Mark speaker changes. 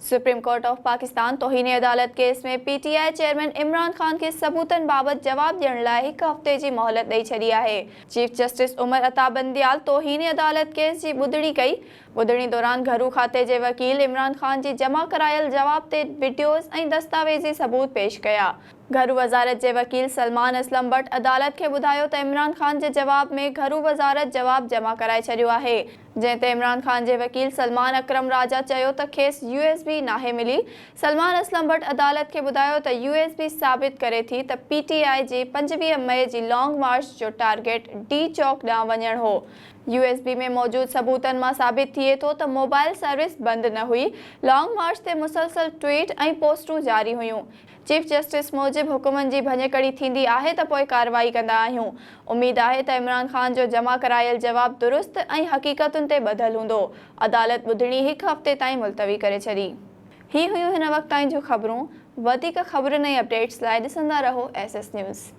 Speaker 1: Supreme court of Pakistan तौहीन अदालत case में PTI chairman Imran Khan के सबूतन बाबत जवाब ॾियण लाइ हिकु हफ़्ते जी मोहलत ॾेई छॾी आहे। चीफ जस्टिस उमर अता बंदियाल तौहीन अदालत केस जी ॿुधणी कई। ॿुधणी दौरान घरू खाते जे वकील इमरान खान जी जमा करायल जवाब ते वीडियोज़ ऐं दस्तावेज़ी सबूत पेश कया। घरू वज़ारत जे वकील सलमान असलम भट्ट अदालत के ॿुधायो त इमरान खान जे जवाब में घरू वज़ारत जवाब जमा कराए छॾियो आहे, जंहिं ते इमरान खान जे वकील सलमान अकरम राजा चयो त खेसि USB नाहे मिली। सलमान असलम भट्ट अदालत के ॿुधायो त USB साबित करे थी त PTI जी 25 मई जी लॉन्ग मार्च जो टारगेट D चौक ॾांहुं वञण हो। USB में मौजूद सबूतन मां साबित थिए थो त मोबाइल सर्विस बंद न हुई। लॉन्ग मार्च ते मुसलसल ट्वीट ऐं पोस्टूं जारी हुयूं। चीफ जस्टिस मूजिब हुकुमनि जी भञकड़ी थींदी आहे त पोइ कार्रवाई कंदा आहियूं। उम्मीद आहे त इमरान खान जो जमा करायल जवाब दुरुस्त ऐं हक़ीक़तुनि ते ॿधल हूंदो। अदालत ॿुधणी हिकु हफ़्ते ताईं मुलतवी करे छॾी। ही हुयूं हिन वक़्त ताईं जूं ख़बरूं। वधीक ख़बरुनि ऐं अपडेट्स लाइ ॾिसंदा रहो SS न्यूज़।